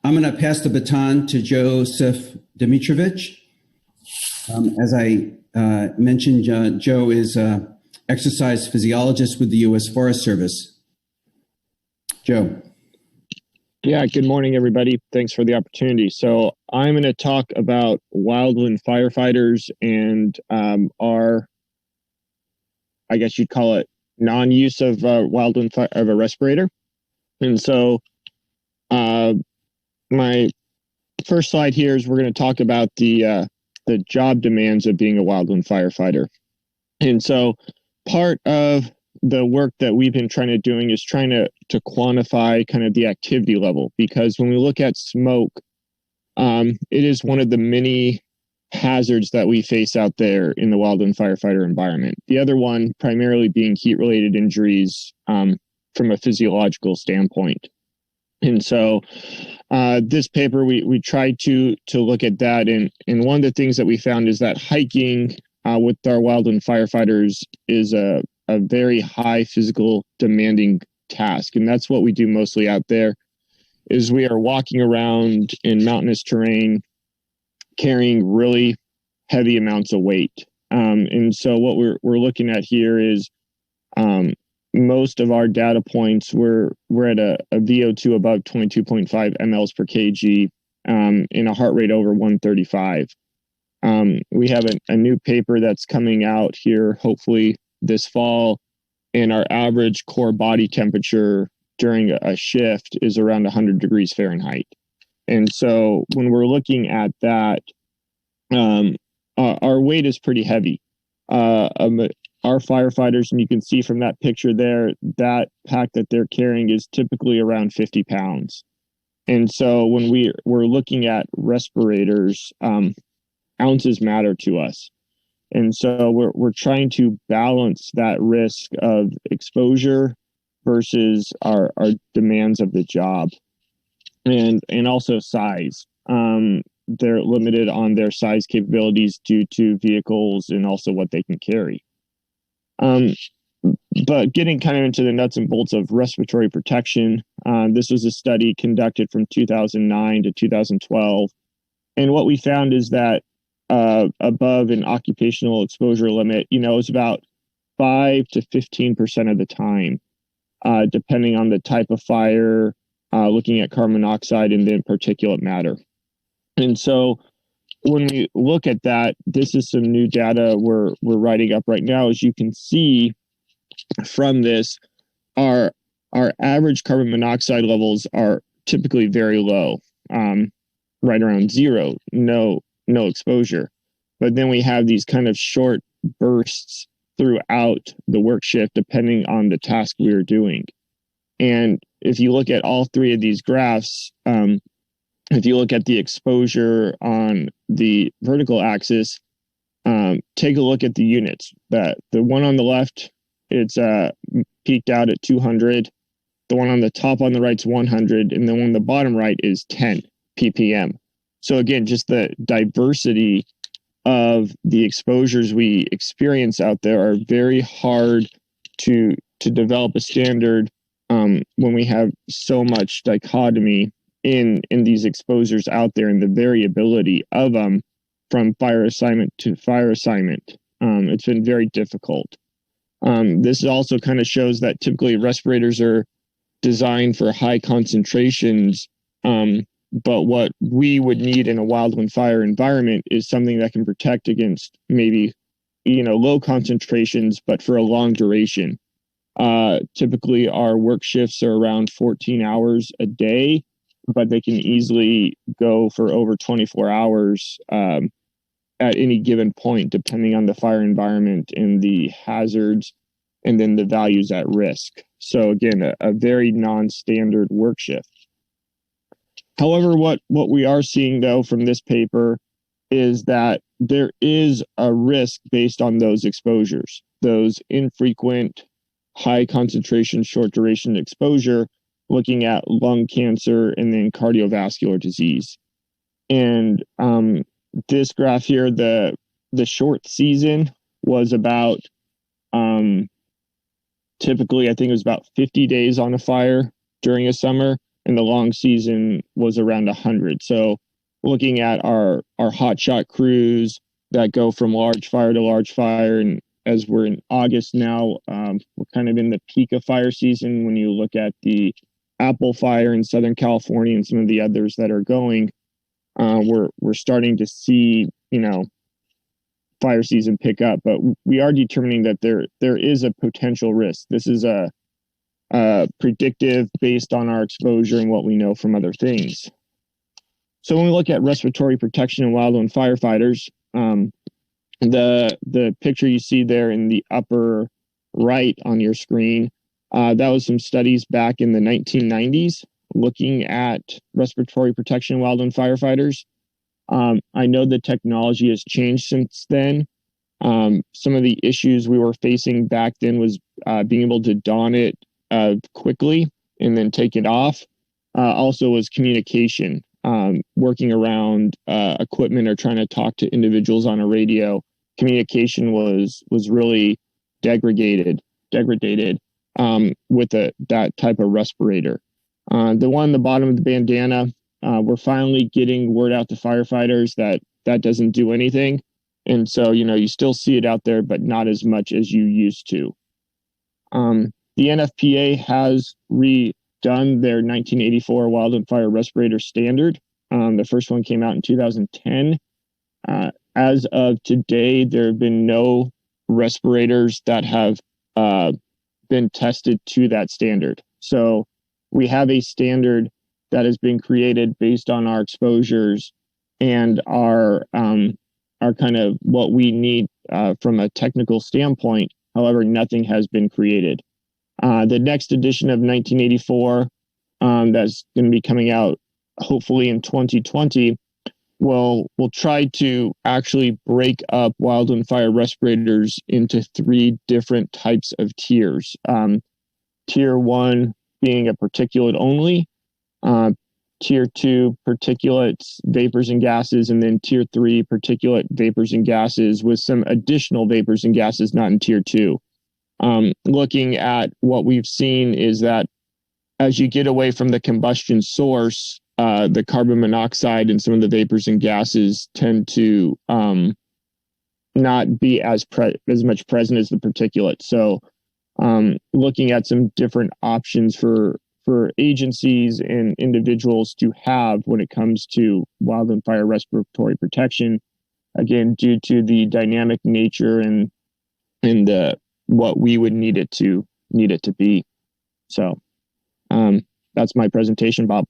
I'm going to pass the baton to Joseph Domitrovich. As I mentioned, Joe is exercise physiologist with the U.S. Forest Service. Joe. Yeah, good morning, everybody. Thanks for the opportunity. So I'm going to talk about wildland firefighters and our, I guess you'd call it, non-use of of a respirator. And so my first slide here is we're going to talk about the job demands of being a wildland firefighter. And so part of the work that we've been doing is trying to quantify kind of the activity level, because when we look at smoke, it is one of the many hazards that we face out there in the wildland firefighter environment. The other one primarily being heat-related injuries from a physiological standpoint. And so this paper, we tried to look at that. And one of the things that we found is that hiking with our wildland firefighters is a very high physical demanding task. And that's what we do mostly out there, is we are walking around in mountainous terrain, carrying really heavy amounts of weight. And so what we're looking at here is most of our data points, we're at a VO2 above 22.5 mLs per kg in a heart rate over 135. We have a new paper that's coming out here, hopefully this fall, and our average core body temperature during a shift is around 100 degrees Fahrenheit. And so when we're looking at that, our weight is pretty heavy. Our firefighters, and you can see from that picture there, that pack that they're carrying is typically around 50 pounds. And so when we're looking at respirators, ounces matter to us. And so we're trying to balance that risk of exposure versus our demands of the job, and also size. They're limited on their size capabilities due to vehicles and also what they can carry. But getting kind of into the nuts and bolts of respiratory protection, this was a study conducted from 2009 to 2012. And what we found is that above an occupational exposure limit, is about 5 to 15% of the time, depending on the type of fire, looking at carbon monoxide and then particulate matter. And so when we look at that, this is some new data we're writing up right now. As you can see from this, our average carbon monoxide levels are typically very low, right around zero, no exposure. But then we have these kind of short bursts throughout the work shift, depending on the task we are doing. And if you look at all three of these graphs, if you look at the exposure on the vertical axis, take a look at the units. The one on the left, it's peaked out at 200. The one on the top on the right is 100, and the one on the bottom right is 10 ppm. So again, just the diversity of the exposures we experience out there are very hard to develop a standard when we have so much dichotomy in these exposures out there, and the variability of them from fire assignment to fire assignment. It's been very difficult. This also kind of shows that typically respirators are designed for high concentrations, but what we would need in a wildland fire environment is something that can protect against maybe, low concentrations, but for a long duration. Typically our work shifts are around 14 hours a day, but they can easily go for over 24 hours at any given point, depending on the fire environment and the hazards, and then the values at risk. So again, a very non-standard work shift. However, what we are seeing, though, from this paper is that there is a risk based on those exposures, those infrequent, high concentration, short duration exposure, looking at lung cancer and then cardiovascular disease. And this graph here, the short season was about, typically, I think it was about 50 days on a fire during a summer. and the long season was around 100. So looking at our hotshot crews that go from large fire to large fire, and as we're in August now, we're kind of in the peak of fire season. When you look at the Apple Fire in Southern California and some of the others that are going, we're starting to see, fire season pick up, but we are determining that there is a potential risk. This is a predictive based on our exposure and what we know from other things. So when we look at respiratory protection in wildland firefighters, the picture you see there in the upper right on your screen, that was some studies back in the 1990s looking at respiratory protection in wildland firefighters. I know the technology has changed since then. Some of the issues we were facing back then was being able to don it quickly and then take it off. Also was communication, working around equipment or trying to talk to individuals on a radio. Communication was really degraded with that type of respirator. The one on the bottom of the bandana, we're finally getting word out to firefighters that doesn't do anything. And so, you still see it out there, but not as much as you used to. The NFPA has redone their 1984 Wildland Fire Respirator Standard. The first one came out in 2010. As of today, there have been no respirators that have been tested to that standard. So we have a standard that has been created based on our exposures and our kind of what we need from a technical standpoint. However, nothing has been created. The next edition of 1984, that's going to be coming out hopefully in 2020, will try to actually break up wildland fire respirators into 3 different types of tiers. Tier 1 being a particulate only, Tier 2 particulates, vapors and gases, and then Tier 3 particulate vapors and gases with some additional vapors and gases not in Tier 2. Looking at what we've seen is that as you get away from the combustion source, the carbon monoxide and some of the vapors and gases tend to not be as much present as the particulate. So looking at some different options for agencies and individuals to have when it comes to wildland fire respiratory protection, again, due to the dynamic nature and what we would need it to be. So that's my presentation, Bob.